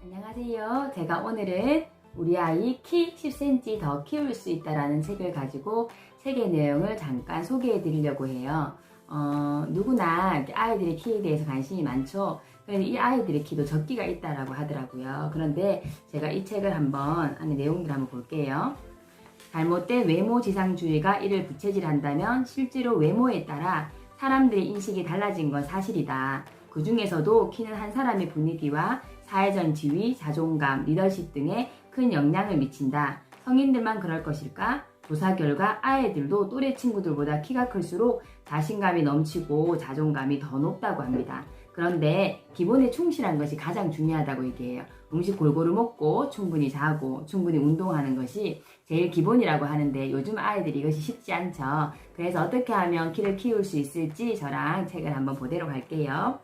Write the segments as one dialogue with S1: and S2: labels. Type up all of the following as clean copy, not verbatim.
S1: 안녕하세요. 제가 오늘은 우리 아이 키 10cm 더 키울 수 있다라는 책을 가지고 책의 내용을 잠깐 소개해 드리려고 해요. 누구나 아이들의 키에 대해서 관심이 많죠. 그런데 이 아이들의 키도 적기가 있다라고 하더라고요. 그런데 제가 이 책을 한번 안에 내용들을 한번 볼게요. 잘못된 외모 지상주의가 이를 부채질한다면 실제로 외모에 따라 사람들의 인식이 달라진 건 사실이다. 그 중에서도 키는 한 사람의 분위기와 사회적 지위, 자존감, 리더십 등에 큰 영향을 미친다. 성인들만 그럴 것일까? 조사 결과 아이들도 또래 친구들보다 키가 클수록 자신감이 넘치고 자존감이 더 높다고 합니다. 그런데 기본에 충실한 것이 가장 중요하다고 얘기해요. 음식 골고루 먹고 충분히 자고 충분히 운동하는 것이 제일 기본이라고 하는데 요즘 아이들이 이것이 쉽지 않죠. 그래서 어떻게 하면 키를 키울 수 있을지 저랑 책을 한번 보도록 할게요.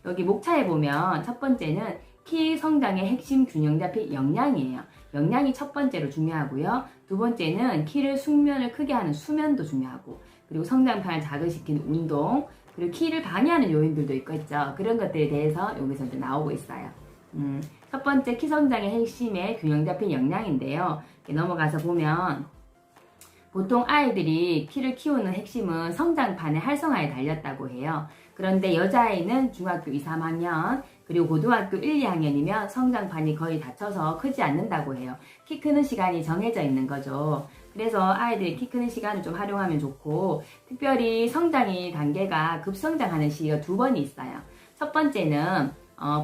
S1: 여기 목차에 보면 첫 번째는 키 성장의 핵심 균형 잡힌 영양이에요. 영양이 첫 번째로 중요하고요. 두 번째는 키를 숙면을 크게 하는 수면도 중요하고, 그리고 성장판을 자극시키는 운동, 그리고 키를 방해하는 요인들도 있겠죠. 그런 것들에 대해서 여기서 이제 나오고 있어요. 첫 번째 키 성장의 핵심의 균형 잡힌 영양인데요. 이렇게 넘어가서 보면 보통 아이들이 키를 키우는 핵심은 성장판의 활성화에 달렸다고 해요. 그런데 여자아이는 중학교 2, 3학년 그리고 고등학교 1, 2학년이면 성장판이 거의 닫혀서 크지 않는다고 해요. 키 크는 시간이 정해져 있는 거죠. 그래서 아이들이 키 크는 시간을 좀 활용하면 좋고, 특별히 성장의 단계가 급성장하는 시기가 두 번이 있어요. 첫 번째는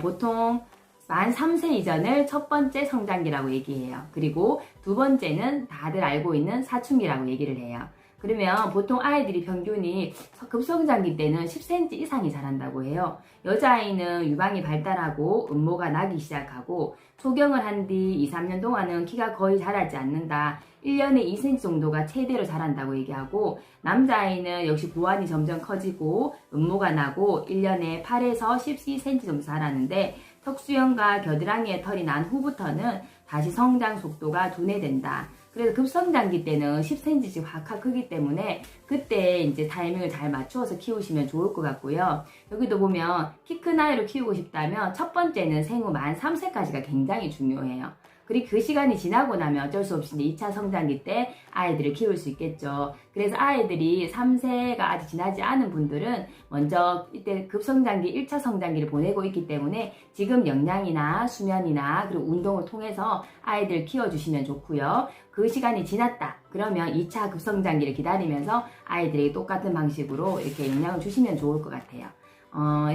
S1: 보통 만 3세 이전을 첫 번째 성장기라고 얘기해요. 그리고 두 번째는 다들 알고 있는 사춘기라고 얘기를 해요. 그러면 보통 아이들이 평균이 급성장기 때는 10cm 이상이 자란다고 해요. 여자아이는 유방이 발달하고 음모가 나기 시작하고 소경을 한 뒤 2, 3년 동안은 키가 거의 자라지 않는다. 1년에 2cm 정도가 최대로 자란다고 얘기하고, 남자아이는 역시 부완이 점점 커지고 음모가 나고 1년에 8에서 12cm 정도 자라는데, 턱수염과 겨드랑이에 털이 난 후부터는 다시 성장 속도가 둔해된다. 그래서 급성장기 때는 10cm씩 확 크기 때문에 그때 이제 타이밍을 잘 맞추어서 키우시면 좋을 것 같고요. 여기도 보면 키 큰 아이를 키우고 싶다면 첫 번째는 생후 만 3세까지가 굉장히 중요해요. 그리고 그 시간이 지나고 나면 어쩔 수 없이 이제 2차 성장기 때 아이들을 키울 수 있겠죠. 그래서 아이들이 3세가 아직 지나지 않은 분들은 먼저 이때 급성장기 1차 성장기를 보내고 있기 때문에 지금 영양이나 수면이나 그리고 운동을 통해서 아이들 키워주시면 좋고요. 그 시간이 지났다. 그러면 2차 급성장기를 기다리면서 아이들에게 똑같은 방식으로 이렇게 영양을 주시면 좋을 것 같아요.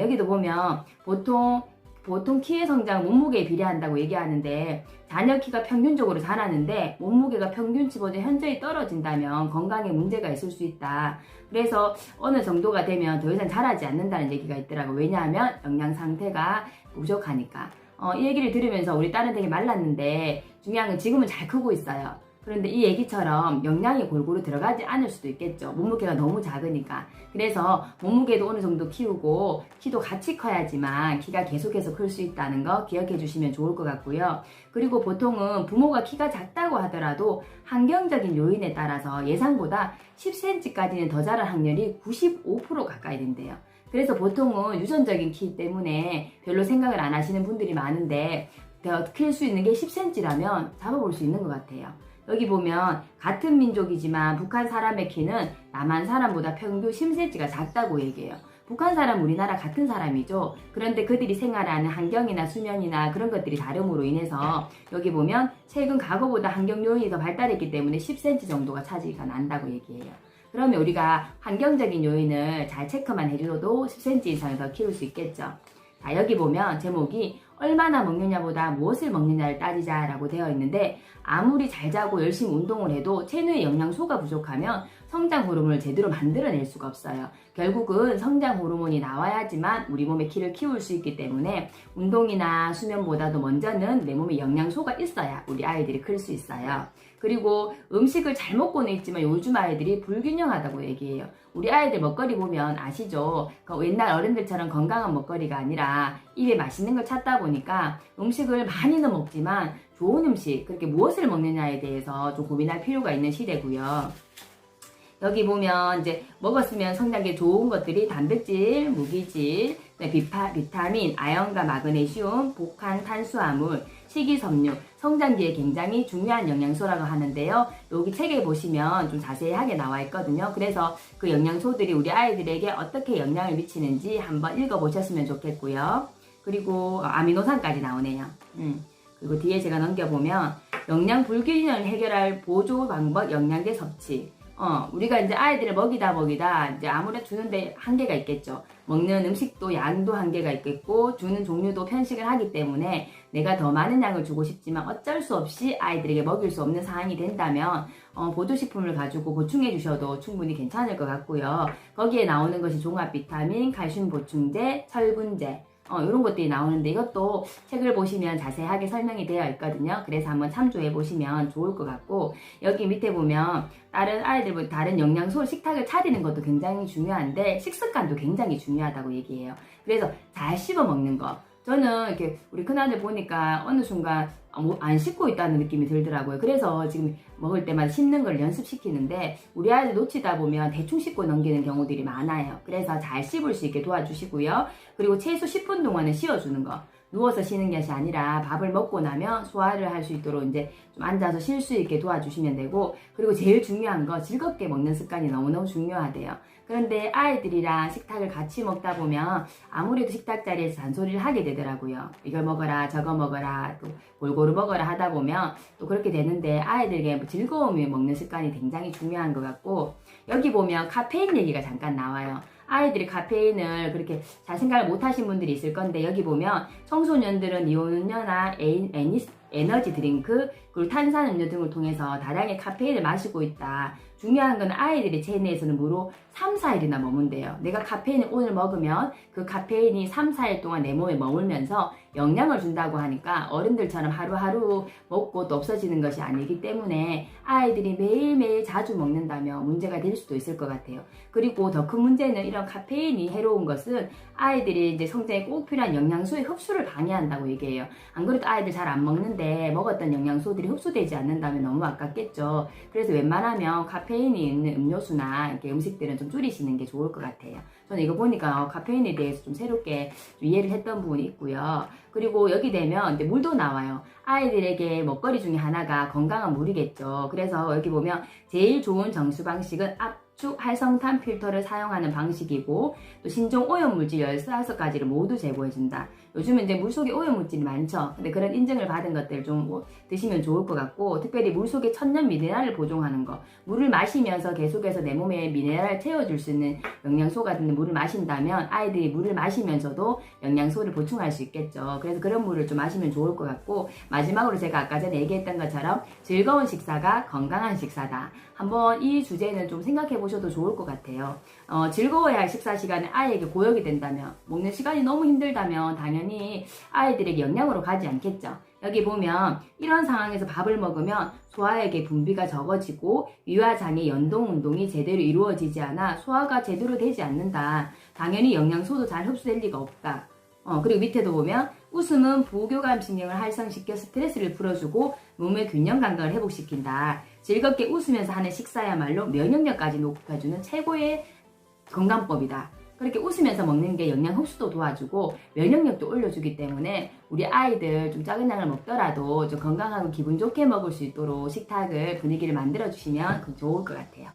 S1: 여기도 보면 보통 키의 성장은 몸무게에 비례한다고 얘기하는데, 자녀 키가 평균적으로 자라는데 몸무게가 평균치보다 현저히 떨어진다면 건강에 문제가 있을 수 있다. 그래서 어느 정도가 되면 더 이상 자라지 않는다는 얘기가 있더라고요. 왜냐하면 영양 상태가 부족하니까. 이 얘기를 들으면서 우리 딸은 되게 말랐는데 중요한 건 지금은 잘 크고 있어요. 그런데 이 얘기처럼 영양이 골고루 들어가지 않을 수도 있겠죠. 몸무게가 너무 작으니까. 그래서 몸무게도 어느 정도 키우고 키도 같이 커야지만 키가 계속해서 클 수 있다는 거 기억해 주시면 좋을 것 같고요. 그리고 보통은 부모가 키가 작다고 하더라도 환경적인 요인에 따라서 예상보다 10cm까지는 더 자랄 확률이 95% 가까이 된대요. 그래서 보통은 유전적인 키 때문에 별로 생각을 안 하시는 분들이 많은데 더 클 수 있는 게 10cm라면 잡아볼 수 있는 것 같아요. 여기 보면 같은 민족이지만 북한 사람의 키는 남한 사람보다 평균 10cm가 작다고 얘기해요. 북한 사람 우리나라 같은 사람이죠. 그런데 그들이 생활하는 환경이나 수면이나 그런 것들이 다름으로 인해서 여기 보면 최근 과거보다 환경 요인이 더 발달했기 때문에 10cm 정도가 차이가 난다고 얘기해요. 그러면 우리가 환경적인 요인을 잘 체크만 해줘도 10cm 이상을 더 키울 수 있겠죠. 자, 여기 보면 제목이 얼마나 먹느냐보다 무엇을 먹느냐를 따지자라고 되어 있는데, 아무리 잘 자고 열심히 운동을 해도 체내의 영양소가 부족하면 성장 호르몬을 제대로 만들어낼 수가 없어요. 결국은 성장 호르몬이 나와야지만 우리 몸의 키를 키울 수 있기 때문에 운동이나 수면보다도 먼저는 내 몸에 영양소가 있어야 우리 아이들이 클 수 있어요. 그리고 음식을 잘 먹고는 있지만 요즘 아이들이 불균형하다고 얘기해요. 우리 아이들 먹거리 보면 아시죠? 옛날 어른들처럼 건강한 먹거리가 아니라 입에 맛있는 걸 찾다 보니까 음식을 많이는 먹지만 좋은 음식, 그렇게 무엇을 먹느냐에 대해서 좀 고민할 필요가 있는 시대고요. 여기 보면 이제 먹었으면 성장에 좋은 것들이 단백질, 무기질, 비타민, 아연과 마그네슘, 복한 탄수화물, 식이섬유, 성장기에 굉장히 중요한 영양소라고 하는데요. 여기 책에 보시면 좀 자세하게 나와 있거든요. 그래서 그 영양소들이 우리 아이들에게 어떻게 영향을 미치는지 한번 읽어보셨으면 좋겠고요. 그리고 아미노산까지 나오네요. 그리고 뒤에 제가 넘겨보면 영양 불균형을 해결할 보조 방법 영양제 섭취. 우리가 이제 아이들을 먹이다 이제 아무래도 주는데 한계가 있겠죠. 먹는 음식도 양도 한계가 있겠고 주는 종류도 편식을 하기 때문에 내가 더 많은 양을 주고 싶지만 어쩔 수 없이 아이들에게 먹일 수 없는 상황이 된다면 보조식품을 가지고 보충해 주셔도 충분히 괜찮을 것 같고요. 거기에 나오는 것이 종합 비타민, 칼슘 보충제, 철분제 이런 것들이 나오는데 이것도 책을 보시면 자세하게 설명이 되어 있거든요. 그래서 한번 참조해 보시면 좋을 것 같고 여기 밑에 보면 다른 아이들보다 다른 영양소 식탁을 차리는 것도 굉장히 중요한데 식습관도 굉장히 중요하다고 얘기해요. 그래서 잘 씹어 먹는 거. 저는 이렇게 우리 큰아들 보니까 어느 순간 안 씹고 있다는 느낌이 들더라고요. 그래서 지금 먹을 때마다 씹는 걸 연습시키는데 우리 아이들 놓치다 보면 대충 씹고 넘기는 경우들이 많아요. 그래서 잘 씹을 수 있게 도와주시고요. 그리고 최소 10분 동안은 씌워주는 거. 누워서 쉬는 것이 아니라 밥을 먹고 나면 소화를 할 수 있도록 이제 좀 앉아서 쉴 수 있게 도와주시면 되고 그리고 제일 중요한 거 즐겁게 먹는 습관이 너무너무 중요하대요. 그런데 아이들이랑 식탁을 같이 먹다 보면 아무래도 식탁 자리에서 잔소리를 하게 되더라고요. 이걸 먹어라 저거 먹어라 또 골고루 먹어라 하다 보면 또 그렇게 되는데 아이들에게 즐거움이 먹는 습관이 굉장히 중요한 것 같고 여기 보면 카페인 얘기가 잠깐 나와요. 아이들이 카페인을 그렇게 잘 생각을 못 하신 분들이 있을 건데 여기 보면 청소년들은 이온음료나 에너지 드링크 그리고 탄산음료 등을 통해서 다량의 카페인을 마시고 있다. 중요한 건 아이들의 체내에서는 무려 3, 4일이나 머문대요. 내가 카페인을 오늘 먹으면 그 카페인이 3, 4일 동안 내 몸에 머물면서 영향을 준다고 하니까 어른들처럼 하루하루 먹고 또 없어지는 것이 아니기 때문에 아이들이 매일매일 자주 먹는다면 문제가 될 수도 있을 것 같아요. 그리고 더 큰 문제는 이런 카페인이 해로운 것은 아이들이 이제 성장에 꼭 필요한 영양소의 흡수를 방해한다고 얘기해요. 안 그래도 아이들 잘 안 먹는데 먹었던 영양소들이 흡수되지 않는다면 너무 아깝겠죠. 그래서 웬만하면 카페인이 있는 음료수나 이렇게 음식들은 좀 줄이시는 게 좋을 것 같아요. 저는 이거 보니까 카페인에 대해서 좀 새롭게 좀 이해를 했던 부분이 있고요. 그리고 여기 되면 이제 물도 나와요. 아이들에게 먹거리 중에 하나가 건강한 물이겠죠. 그래서 여기 보면 제일 좋은 정수 방식은 압축 활성탄 필터를 사용하는 방식이고 또 신종 오염물질 15가지를 모두 제거해준다. 요즘은 이제 물속에 오염물질이 많죠. 근데 그런 인증을 받은 것들 좀 드시면 좋을 것 같고 특별히 물속에 천연 미네랄을 보존하는 거. 물을 마시면서 계속해서 내 몸에 미네랄을 채워줄 수 있는 영양소가 있는 물을 마신다면 아이들이 물을 마시면서도 영양소를 보충할 수 있겠죠. 그래서 그런 물을 좀 마시면 좋을 것 같고 마지막으로 제가 아까 전에 얘기했던 것처럼 즐거운 식사가 건강한 식사다. 한번 이 주제는 좀 생각해 보셔도 좋을 것 같아요. 즐거워야 할 식사 시간에 아이에게 고역이 된다면 먹는 시간이 너무 힘들다면 당연히 아이들에게 영양으로 가지 않겠죠. 여기 보면 이런 상황에서 밥을 먹으면 소화액의 분비가 적어지고 위와 장의 연동 운동이 제대로 이루어지지 않아 소화가 제대로 되지 않는다. 당연히 영양소도 잘 흡수될 리가 없다. 그리고 밑에도 보면 웃음은 부교감 신경을 활성시켜 스트레스를 풀어주고 몸의 균형 감각을 회복시킨다. 즐겁게 웃으면서 하는 식사야말로 면역력까지 높여주는 최고의 건강법이다. 그렇게 웃으면서 먹는 게 영양 흡수도 도와주고 면역력도 올려주기 때문에 우리 아이들 좀 작은 양을 먹더라도 좀 건강하고 기분 좋게 먹을 수 있도록 식탁을 분위기를 만들어 주시면 좋을 것 같아요.